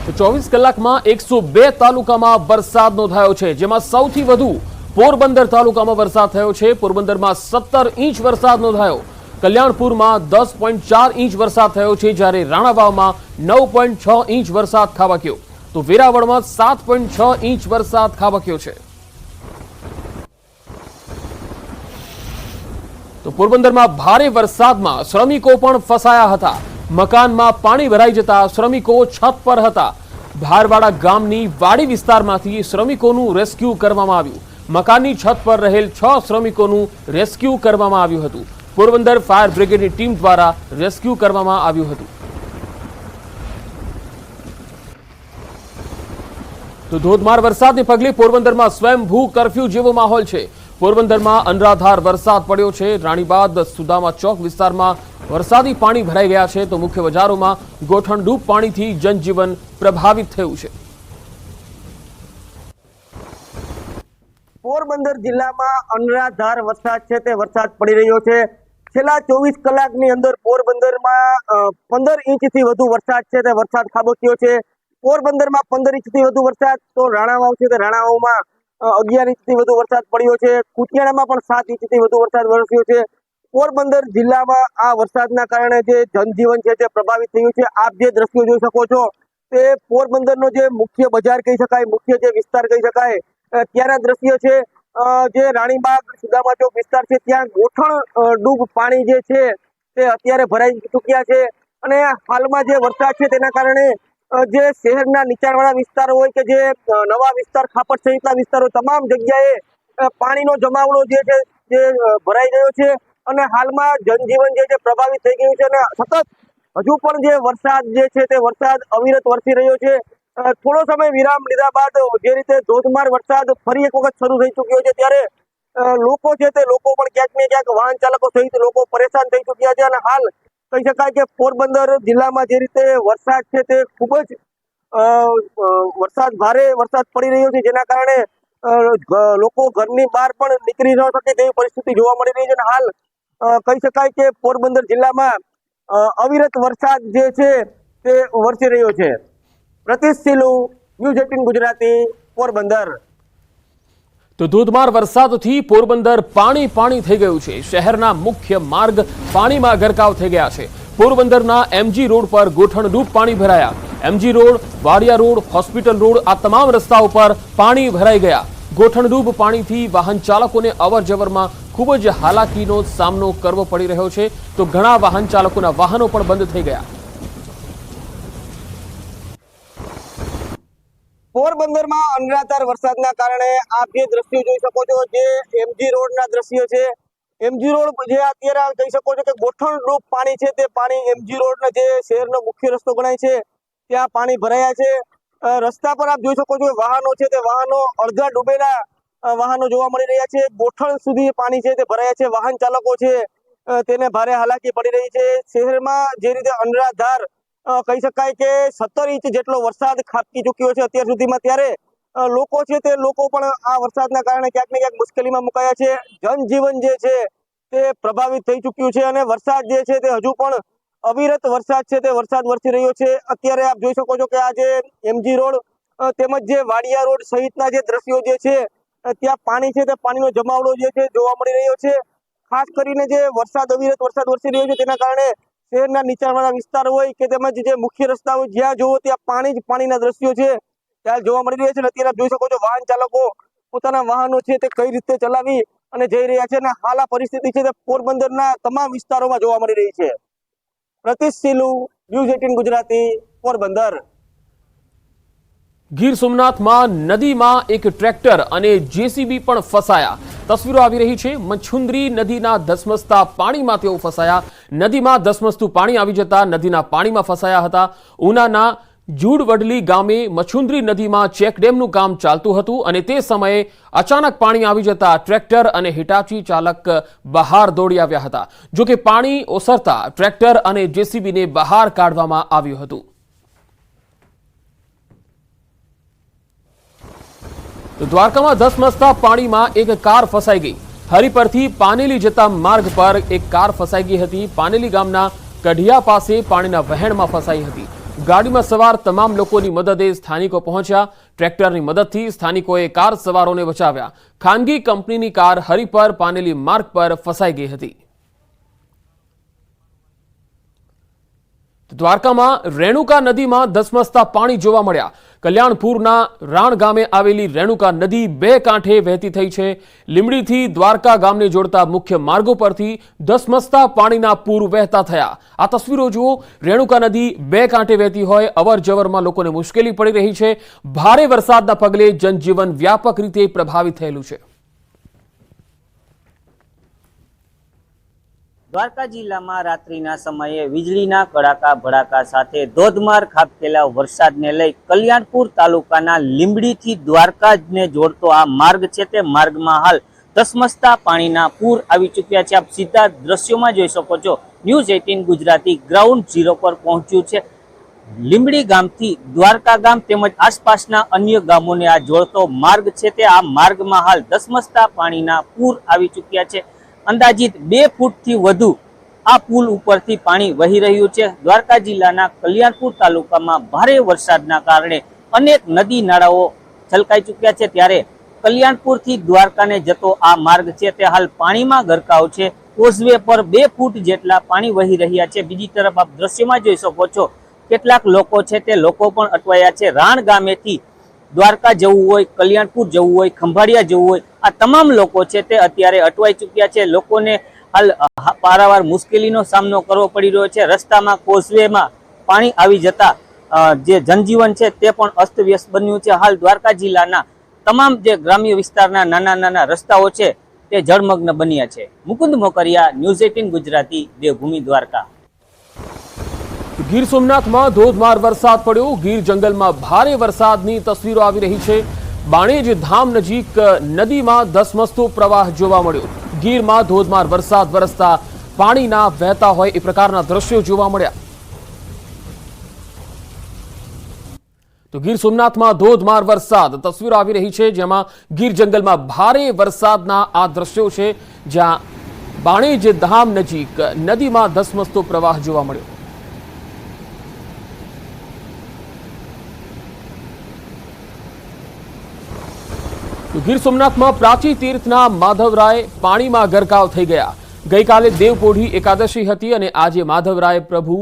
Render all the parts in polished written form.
તો 24 કલાકમાં 102 તાલુકામાં વરસાદ નોંધાયો છે, જેમાં સૌથી વધુ પોરબંદર તાલુકામાં વરસાદ થયો છે। પોરબંદરમાં 17 ઇંચ વરસાદ નોંધાયો, કલ્યાણપુરમાં 10.4 ઇંચ વરસાદ થયો છે, જ્યારે રાણાવાવમાં 9.6 ઇંચ વરસાદ ખાબક્યો, તો વેરાવળમાં 7.6 ઇંચ વરસાદ ખાબક્યો છે। તો પોરબંદરમાં ભારે વરસાદમાં શ્રમિકો પણ ફસાયા હતા। મકાનમાં પાણી ભરાઈ જતા શ્રમિકો છત પર હતા। ભારવાડા ગામની વાડી વિસ્તારમાંથી શ્રમિકોનું રેસ્ક્યુ કરવામાં આવ્યું। મકાનની છત પર રહેલ 6 શ્રમિકોનું રેસ્ક્યુ કરવામાં આવ્યું હતું। પોરબંદર ફાયર બ્રિગેડની ટીમ દ્વારા રેસ્ક્યુ કરવામાં આવ્યું હતું। તો ધોધમાર વરસાદને પગલે પોરબંદરમાં સ્વયંભૂ કર્ફ્યુ જેવો માહોલ છે। પોરબંદરમાં અનરાધાર વરસાદ પડ્યો છે। રાણીબાદ સુદામા ચોક વિસ્તારમાં વરસાદી પાણી ભરાઈ ગયા છે, તો મુખ્ય બજારોમાં ગોઠણડૂબ પાણીથી જનજીવન પ્રભાવિત થયું છે। પોરબંદર જિલ્લામાં અનરાધાર વરસાદ છે તે વરસાદ પડી રહ્યો છે। છેલ્લા 24 કલાકની અંદર પોરબંદરમાં 15 ઇંચથી વધુ વરસાદ છે તે વરસાદ ખાબક્યો છે। પોરબંદરમાં 15 ઇંચથી વધુ વરસાદ, તો રાણાવાવ છે તે રાણાવાવમાં 11 ઇંચથી વધુ વરસાદ પડ્યો છે। કુતિયાણામાં પણ 7 ઇંચથી વધુ વરસાદ વરસ્યો છે। પોરબંદર જિલ્લામાં આ વરસાદના કારણે જે જનજીવન છે તે પ્રભાવિત થયું છે। આપ જે દ્રશ્યો જોઈ શકો છો તે પોરબંદરનો જે મુખ્ય બજાર કહી શકાય, મુખ્ય જે વિસ્તાર કહી શકાય, ત્યાંના દ્રશ્ય છે। જે રાણીબાગ સુદામા ચોક વિસ્તાર છે ત્યાં ગોઠણડૂબ પાણી જે છે તે અત્યારે ભરાઈ ચૂક્યા છે, અને હાલમાં જે વરસાદ છે તેના કારણે જે શહેરના નીચાણવાળા વિસ્તારો હોય કે જે નવા વિસ્તાર, ખાપટ સહિતના વિસ્તારો, તમામ જગ્યાએ પાણીનો જમાવડો જે છે જે ભરાઈ ગયો છે, અને હાલમાં જનજીવન જે છે પ્રભાવિત થઈ ગયું છે, અને સતત હજુ પણ જે વરસાદ જે છે તે વરસાદ અવિરત વરસી રહ્યો છે। થોડો સમય વિરામ લીધા બાદ જે રીતે ધોધમાર વરસાદ ફરી એક વખત શરૂ થઈ ચૂક્યો છે, ત્યારે લોકો છે તે લોકો પણ ક્યાંક ને ક્યાંક વાહન ચાલકો સહિત લોકો પરેશાન થઈ ચૂક્યા છે। અને હાલ કહી શકાય કે પોરબંદર જિલ્લામાં જે રીતે વરસાદ છે તે ખૂબ જ ભારે વરસાદ પડી રહ્યો છે, જેના કારણે લોકો ઘરની બહાર પણ નીકળી ન શકે તેવી પરિસ્થિતિ જોવા મળી રહી છે। અને હાલ કહી શકાય કે પોરબંદર જિલ્લામાં અવિરત વરસાદ જે છે તે વરસી રહ્યો છે। પ્રતિશ સિલુ, ન્યૂઝ 18 ગુજરાતી, પોરબંદર। તો ધોધમાર વરસાદથી પોરબંદર પાણી થઈ ગયું છે। શહેરના મુખ્ય માર્ગ પાણીમાં ગરકાવ થઈ ગયા છે। પોરબંદરના એમજી રોડ પર ગોઠણડૂબ પાણી ભરાયા। MG road, Wadia road, hospital road, આ તમામ રસ્તાઓ પર પાણી ભરાઈ ગયા। ગોઠણડૂબ પાણીથી વાહન ચાલકોને અવરજવરમાં ખૂબ જ હાલાકીનો સામનો કરવો પડી રહ્યો છે, તો ઘણા વાહન ચાલકોના વાહનો પણ બંધ થઈ ગયા। પોરબંદરમાં અનરાધાર વરસાદના કારણે આપ જે દ્રશ્યો જોઈ શકો છો, જે એમજી રોડના દ્રશ્યો છે, એમજી રોડ જે અત્યારે કહી શકો છો કે ગોઠણડૂબ પાણી છે તે પાણી એમજી રોડના જે શહેરનો મુખ્ય રસ્તો ગણાય છે ત્યાં પાણી ભરાયા છે। રસ્તા પર આપ જોઈ શકો છો વાહનો છે તે વાહનો અડધા ડૂબેલા વાહનો જોવા મળી રહ્યા છે। ગોઠણ સુધી પાણી છે તે ભરાયા છે। વાહન ચાલકો છે તેને ભારે હાલાકી પડી રહી છે। શહેરમાં જે રીતે અનરાધાર કહી શકાય કે 17 ઇંચ જેટલો વરસાદ ખાબકી ચૂક્યો છે અત્યાર સુધીમાં, ત્યારે લોકો છે તે લોકો પણ આ વરસાદના કારણે ક્યાંક ને ક્યાંક મુશ્કેલીમાં મુકાયા છે। જનજીવન જે છે તે પ્રભાવિત થઈ ચૂક્યું છે, અને વરસાદ જે છે તે હજુ પણ અવિરત વરસાદ છે તે વરસાદ વરસી રહ્યો છે। અત્યારે આપ જોઈ શકો છો કે આ જે એમજી રોડ તેમજ જે વાડિયા રોડ સહિતના જે દ્રશ્યો જે છે ત્યાં પાણી છે તે પાણીનો જમાવડો જે છે જોવા મળી રહ્યો છે। ખાસ કરીને જે અવિરત વરસાદ વરસી રહ્યો છે તેના કારણે શહેરના નીચાણવાળા વિસ્તાર હોય કે તેમજ જે મુખ્ય રસ્તા હોય, જ્યાં જોવો ત્યાં પાણીના દ્રશ્યો છે ત્યાં જોવા મળી રહ્યા છે। અને અત્યારે આપ જોઈ શકો છો વાહન ચાલકો પોતાના વાહનો છે તે કઈ રીતે ચલાવી અને જઈ રહ્યા છે, અને હાલ આ પરિસ્થિતિ છે તે પોરબંદરના તમામ વિસ્તારોમાં જોવા મળી રહી છે। પ્રતિશ સિલુ, ન્યૂઝ 18 ગુજરાતી, પોરબંદર। ગીર સોમનાથમાં નદીમાં એક ટ્રેક્ટર અને જેસીબી પણ ફસાયા। તસવીરો આવી રહી છે। મછુંદરી નદીના ધસમસતા પાણીમાં તેઓ ફસાયા। નદીમાં ધસમસતું પાણી આવી જતા નદીના પાણીમાં ફસાયા હતા। ઉનાના જૂડવડલી ગામે મછુંદરી નદીમાં ચેકડેમનું કામ ચાલતું હતું, અને તે સમયે અચાનક પાણી આવી જતા ટ્રેક્ટર અને હિટાચી ચાલક બહાર દોડી આવ્યા હતા। જો કે પાણી ઓસરતા ટ્રેક્ટર અને જેસીબીને બહાર કાઢવામાં આવ્યું હતું। તો દ્વારકામાં ધસમસતા પાણીમાં એક કાર ફસાઈ ગઈ। હરિપરથી પાનેલી જતા માર્ગ પર એક કાર ફસાઈ ગઈ હતી। પાનેલી ગામના કઢિયા પાસે પાણીના વહેણમાં ફસાઈ હતી। ગાડીમાં સવાર તમામ લોકોની મદદે સ્થાનિકો પહોંચ્યા। ટ્રેક્ટરની મદદથી સ્થાનિકોએ કાર સવારોને બચાવ્યા। ખાનગી કંપનીની કાર હરિપર પાનેલી માર્ગ પર ફસાઈ ગઈ હતી। દ્વારકામાં રેણુકા નદીમાં ધસમસતા પાણી જોવા મળ્યા। કલ્યાણપુરના રાણ ગામે આવેલી રેણુકા નદી બે કાંઠે વહેતી થઈ છે। લીંબડીથી દ્વારકા ગામને જોડતા મુખ્ય માર્ગો પરથી ધસમસતા પાણીના પૂર વહેતા થયા। આ તસવીરો જુઓ। રેણુકા નદી બે કાંઠે વહેતી હોય અવર જવરમાં લોકોને મુશ્કેલી પડી રહી છે। ભારે વરસાદના પગલે જનજીવન વ્યાપક રીતે પ્રભાવિત થયેલું છે। દ્વારકા જિલ્લામાં રાત્રિના સમયે વીજળીના કડાકા ભડાકા સાથે ધોધમાર ખાબકેલા વરસાદને લઈ કલ્યાણપુર તાલુકાના લીંબડીથી દ્વારકાને જોડતો આ માર્ગ છે તે માર્ગમાં હાલ ધસમસતા પાણીના પૂર આવી ચૂક્યા છે। આપ સીધા દ્રશ્યોમાં જોઈ શકો છો। ન્યૂઝ 18 ગુજરાતી ગ્રાઉન્ડ ઝીરો પર પહોંચ્યું છે। લીંબડી ગામથી દ્વારકા ગામ તેમજ આસપાસના અન્ય ગામોને આ જોડતો માર્ગ છે તે આ માર્ગમાં હાલ ધસમસતા પાણીના પૂર આવી ચૂક્યા છે। અંદાજિત 2 ફૂટથી વધુ આ પુલ ઉપરથી પાણી વહી રહ્યું છે। દ્વારકા જિલ્લાના કલ્યાણપુર તાલુકામાં ભારે વરસાદના કારણે અનેક નદી નાળાઓ છલકાઈ ચૂક્યા છે। ત્યારે કલ્યાણપુરથી દ્વારકાને જતો આ માર્ગ છે તે હાલ પાણીમાં ગરકાવ છે। કોઝવે પર 2 ફૂટ જેટલા પાણી વહી રહ્યા છે। બીજી તરફ આપ દ્રશ્યમાં જોઈ શકો છો કેટલાક લોકો છે તે લોકો પણ અટવાયા છે। રાણ ગામેથી દ્વારકા જવું હોય, કલ્યાણપુર જવું હોય, ખંભાળિયા જવું હોય, આ તમામ લોકો છે તે અત્યારે અટવાઈ ચૂક્યા છે। લોકોને હાલ પારાવાર મુશ્કેલીનો સામનો કરવો પડી રહ્યો છે। રસ્તામાં કોઝવેમાં પાણી આવી જતા જે જનજીવન છે તે પણ અસ્તવ્યસ્ત બન્યું છે। હાલ દ્વારકા જિલ્લાના તમામ જે ગ્રામ્ય વિસ્તારના નાના નાના રસ્તાઓ છે તે જળમગ્ન બન્યા છે। મુકુંદ મોકરિયા, ન્યૂઝ 18 ગુજરાતી, દેવભૂમિ દ્વારકા। ગીર સોમનાથમાં ધોધમાર વરસાદ પડ્યો। ગીર જંગલમાં ભારે વરસાદની તસવીરો આવી રહી છે। બાણેજ ધામ નજીક નદીમાં ધસમસતો પ્રવાહ જોવા મળ્યો। ગીરમાં ધોધમાર વરસાદ વરસતા પાણીના વહેતા હોય એ પ્રકારના દ્રશ્યો જોવા મળ્યા। તો ગીર સોમનાથમાં ધોધમાર વરસાદ તસવીરો આવી રહી છે, જેમાં ગીર જંગલમાં ભારે વરસાદના આ દ્રશ્યો છે, જ્યાં બાણેજ ધામ નજીક નદીમાં ધસમસતો પ્રવાહ જોવા મળ્યો। ગીર સોમનાથમાં પ્રાચી તીર્થના માધવરાય પાણીમાં ગરકાવ થઈ ગયા। ગઈકાલે દેવપોઢી એકાદશી હતી અને આજે માધવરાય પ્રભુ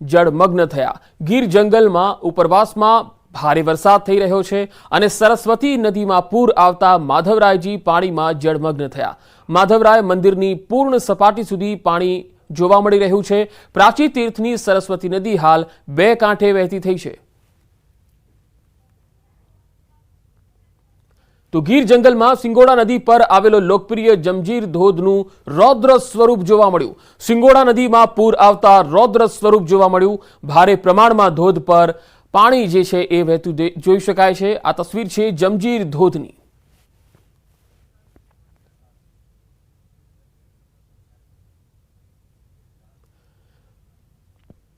જળમગ્ન થયા। ગીર જંગલમાં ઉપરવાસમાં ભારે વરસાદ થઈ રહ્યો છે અને સરસ્વતી નદીમાં પૂર આવતા માધવરાયજી પાણીમાં જળમગ્ન થયા। માધવરાય મંદિરની પૂર્ણ સપાટી સુધી પાણી જોવા મળી રહ્યું છે। પ્રાચી તીર્થની સરસ્વતી નદી હાલ બે કાંઠે વહેતી થઈ છે। તો ગીર જંગલમાં સિંગોડા નદી પર આવેલો લોકપ્રિય જંજીર ધોધનું રૌદ્ર સ્વરૂપ જોવા મળ્યું। સિંગોડા નદીમાં પૂર આવતા રૌદ્ર સ્વરૂપ જોવા મળ્યું। ભારે પ્રમાણમાં ધોધ પર પાણી જે છે એ વહેતું જોઈ શકાય છે। આ તસવીર છે જંજીર ધોધની।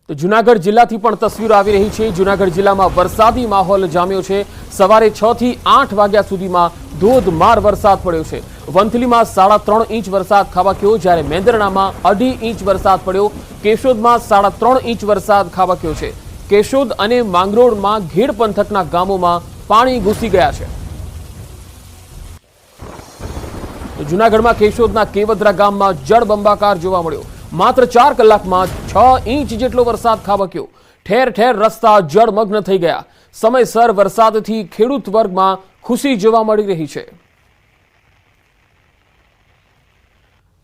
તો જૂનાગઢ જિલ્લાથી પણ તસવીરો આવી રહી છે। જૂનાગઢ જિલ્લામાં વરસાદી માહોલ જામ્યો છે। સવારે 6 થી 8 વાગ્યા સુધીમાં ધોધમાર વરસાદ પડ્યો છે। વંથલીમાં 3.5 ઇંચ વરસાદ ખાબક્યો, જ્યારે મેંદરણામાં 2.5 ઇંચ વરસાદ પડ્યો। કેશોદમાં 3.5 ઇંચ વરસાદ ખાબક્યો છે। કેશોદ અને માંગરોળમાં ઘેડ પંથકના ગામોમાં પાણી ઘૂસી ગયા છે। જૂનાગઢમાં કેશોદના કેવદરા ગામમાં જળબંબાકાર જોવા મળ્યો। માત્ર 4 કલાકમાં 6 ઇંચ જેટલો વરસાદ ખાબક્યો। ઠેર ઠેર રસ્તા જળમગ્ન થઈ ગયા। સમયસર વરસાદથી ખેડૂત વર્ગમાં ખુશી જોવા મળી રહી છે।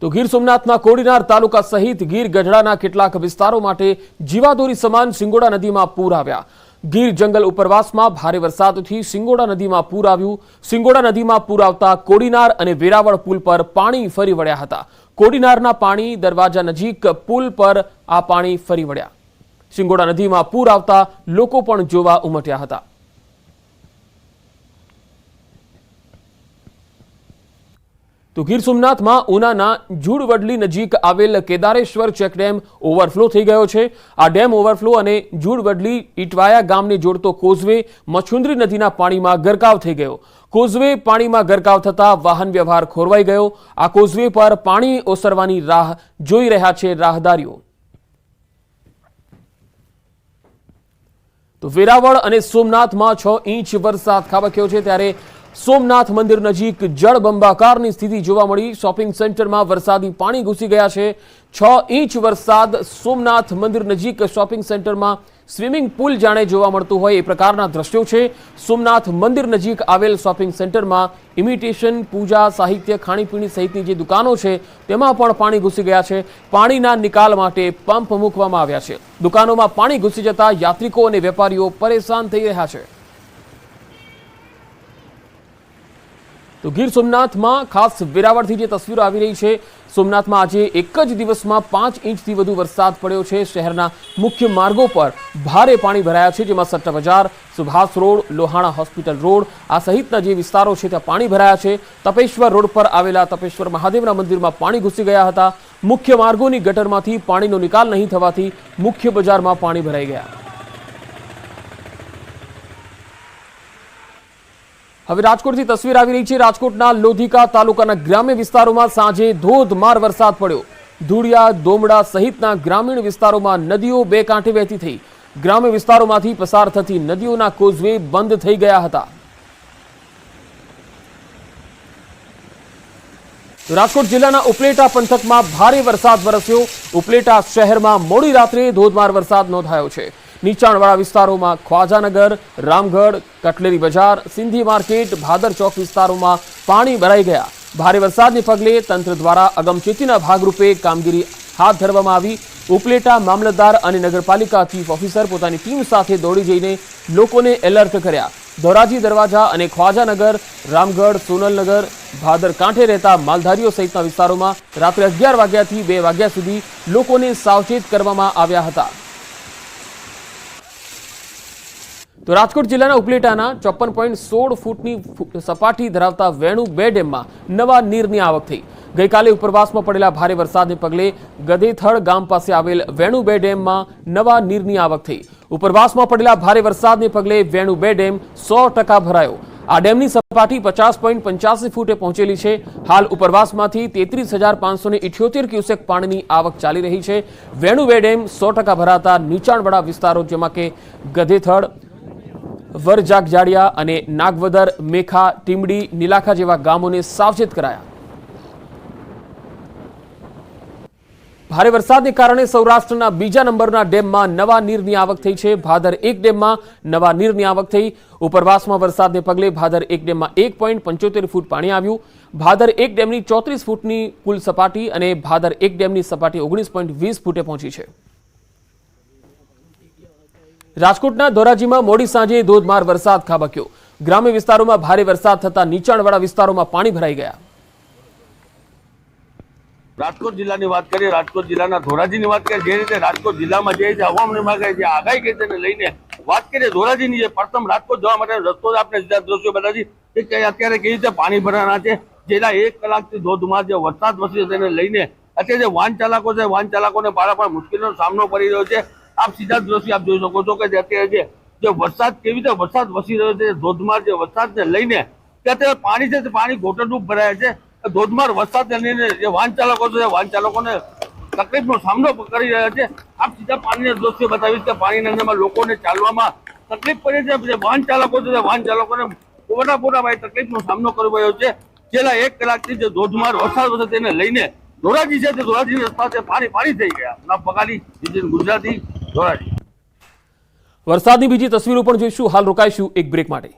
તો ગીર સોમનાથના કોડીનાર તાલુકા સહિત ગીર ગઢડાના કેટલાક વિસ્તારો માટે જીવાદોરી સમાન સિંગોડા નદીમાં પૂર આવ્યા। ગીર જંગલ ઉપરવાસમાં ભારે વરસાદથી સિંગોડા નદીમાં પૂર આવ્યું। સિંગોડા નદીમાં પૂર આવતા કોડીનાર અને વેરાવળ પુલ પર પાણી ફરી વળ્યા હતા। કોડીનારના પાણી દરવાજા નજીક પુલ પર આ પાણી ફરી વળ્યા। સિંગોડા નદીમાં પૂર આવતા લોકો પણ જોવા ઉમટ્યા હતા। તો ગીર સોમનાથમાં ઉનાના જૂડવડલી નજીક આવેલ કેદારેશ્વર ચેકડેમ ઓવરફ્લો થઈ ગયો છે। આ ડેમ ઓવરફ્લો અને જૂડવડલી ઇટવાયા ગામને જોડતો કોઝવે મછુંદરી નદીના પાણીમાં ગરકાવ થઈ ગયો। કોઝવે પાણીમાં ગરકાવ થતા વાહન વ્યવહાર ખોરવાઈ ગયો। આ કોઝવે પર પાણી ઓસરવાની રાહ જોઈ રહ્યા છે રાહદારીઓ। તો વેરાવળ અને સોમનાથમાં 6 ઇંચ વરસાદ ખાબક્યો છે, ત્યારે સોમનાથ મંદિર નજીક જળબંબાકારની સ્થિતિ જોવા મળી। શોપિંગ સેન્ટરમાં વરસાદી પાણી ઘૂસી ગયા છે। 6 ઇંચ વરસાદ સોમનાથ મંદિર નજીક શોપિંગ સેન્ટરમાં સ્વિમિંગ પુલ જાણે જોવા મળતું હોય એ પ્રકારના દ્રશ્યો છે। સોમનાથ મંદિર નજીક આવેલ શોપિંગ સેન્ટરમાં ઇમિટેશન, પૂજા સાહિત્ય, ખાણીપીણી સહિતની જે દુકાનો છે તેમાં પણ પાણી ઘૂસી ગયા છે। પાણીના નિકાલ માટે પંપ મૂકવામાં આવ્યા છે। દુકાનોમાં પાણી ઘૂસી જતા યાત્રિકો અને વેપારીઓ પરેશાન થઈ રહ્યા છે। તો ગીર સોમનાથમાં ખાસ વેરાવળથી જે તસવીરો આવી રહી છે, સોમનાથમાં આજે એક જ દિવસમાં 5 ઇંચથી વધુ વરસાદ પડ્યો છે। શહેરના મુખ્ય માર્ગો પર ભારે પાણી ભરાયા છે, જેમાં સટ્ટા બજાર, Subhash road, Lohana hospital road આ સહિતના જે વિસ્તારો છે ત્યાં પાણી ભરાયા છે। તપેશ્વર રોડ પર આવેલા તપેશ્વર મહાદેવના મંદિરમાં પાણી ઘૂસી ગયા હતા। મુખ્ય માર્ગોની ગટરમાંથી પાણીનો નિકાલ નહીં થવાથી મુખ્ય બજારમાં પાણી ભરાઈ ગયા। હવે રાજકોટથી તસવીર આવી રહી છે। રાજકોટના લોધિકા તાલુકાના ગ્રામ્ય વિસ્તારોમાં સાંજે ધોધમાર વરસાદ પડ્યો। ધૂળિયા, દોમડા સહિતના ગ્રામીણ વિસ્તારોમાં નદીઓ બે કાંઠે વહેતી થઈ। ગ્રામ્ય વિસ્તારોમાંથી પસાર થતી નદીઓના કોઝવે બંધ થઈ ગયા હતા। રાજકોટ જિલ્લાના ઉપલેટા પંથકમાં ભારે વરસાદ વરસ્યો। ઉપલેટા શહેરમાં મોડી રાત્રે ધોધમાર વરસાદ નોંધાયો છે। નીચાણવાળા વિસ્તારોમાં ખ્વાજાનગર, રામગઢ, કટલેરી બજાર, સિંધી માર્કેટ, ભાદર ચોક વિસ્તારોમાં પાણી ભરાઈ ગયા। ભારે વરસાદને પગલે તંત્ર દ્વારા અગમચેતીના ભાગરૂપે કામગીરી હાથ ધરવામાં આવી। ઉપલેટા મામલતદાર અને નગરપાલિકા ચીફ ઓફિસર પોતાની ટીમ સાથે દોડી જઈને લોકોને એલર્ટ કર્યા। ધોરાજી દરવાજા અને ખ્વાજાનગર, રામગઢ, સોનલનગર, ભાદર કાંઠે રહેતા માલધારીઓ સહિતના વિસ્તારોમાં રાત્રે 11 વાગ્યાથી 2 વાગ્યા સુધી લોકોને સાવચેત કરવામાં આવ્યા હતા। તો રાજકોટ જિલ્લાના ઉપલેટાના 54.16 ફૂટની સપાટી ધરાવતા વેણુ 2 ડેમમાં નવા નીરની આવક થઈ। ગઈકાલે ઉપરવાસમાં પડેલા ભારે વરસાદને પગલે ગદેથળ ગામ પાસે આવેલ વેણુ 2 ડેમમાં નવા નીરની આવક થઈ। ઉપરવાસમાં પડેલા ભારે વરસાદને પગલે વેણુ 2 ડેમ 100% ભરાયો। આ ડેમની સપાટી 50.85 ફૂટે પહોંચેલી છે। હાલ ઉપરવાસમાંથી 33,578 ક્યુસેક પાણીની આવક ચાલી રહી છે। વેણુ 2 ડેમ 100% ભરાતા નીચાણવાળા વિસ્તારો જેમાં કે ગદેથળ, વરજાગજાડિયા અને નાગવદર, મેખા, ટીમડી, નીલાખા જેવા ગામોને સાવચેત કરાયા। ભારે વરસાદને કારણે સૌરાષ્ટ્રના બીજા નંબરના ડેમમાં નવા નીરની આવક થઈ છે। ભાદર 1 ડેમમાં નવા નીરની આવક થઈ। ઉપરવાસમાં વરસાદને પગલે ભાદર 1 ડેમમાં 1.75 ફૂટ પાણી આવ્યું। ભાદર 1 ડેમની 34 ફૂટની કુલ સપાટી અને ભાદર 1 ડેમની સપાટી 19.20 ફૂટે પહોંચી છે। રાજકોટના ધોરાજીમાં મોડી સાંજે ધોધમાર વરસાદ ખાબક્યો। ગ્રામ્ય વિસ્તારોમાં ભારે વરસાદ થતા નીચાણવાળા વિસ્તારોમાં પાણી ભરાઈ ગયા। રાજકોટ જિલ્લાની વાત કરીએ, રાજકોટ જિલ્લાના ધોરાજીની વાત કરીએ, જે રીતે રાજકોટ જિલ્લામાં જે હવામાન જે આગાહી કરી તેને લઈને વાત કરીએ, ધોરાજીની જે પ્રથમ રાજકોટ જવા માટે રસ્તો આપણે સીધા દ્રશ્યો બતાવી કે અત્યારે કેવી રીતે પાણી ભરાના છે। છેલ્લા 1 કલાકથી ધોધમાર જે વરસાદ વરસ્યો તેને લઈને અત્યારે જે વાહન ચાલકો છે, વાહન ચાલકોને પણ મુશ્કેલીનો સામનો કરી રહ્યો છે। આપ સીધા દ્રશ્ય આપ જોઈ શકો છો કે અત્યારે જે વરસાદ કેવી રીતે વરસાદ વસી રહ્યો છે, ધોધમાર જે વરસાદને લઈને અત્યારે પાણી છે તે પાણી ઘોટરરૂપ ભરાયા છે। ધોધમાર વરસાદને લઈને જે વાહન ચાલકો છે, વાહન ચાલકોને તકલીફનો સામનો કરી રહ્યા છે। આપ સીધા પાણીના દ્રશ્યો બતાવીશ કે પાણીના અંદરમાં લોકોને ચાલવામાં તકલીફ પડી છે। જે વાહન ચાલકો છે, વાહન ચાલકોને પોતા તકલીફનો સામનો કરી રહ્યો છે। છેલ્લા 1 કલાકથી જે ધોધમાર વરસાદ વરસે તેને લઈને ધોરાજી છે તે ધોરાજી રસ્તા છે પાણી થઈ ગયા। બગાડી ગુજરાતી ધોરાજી। વરસાદની બીજી તસવીરો પણ જોઈશું। હાલ રોકાઈશું એક બ્રેક માટે।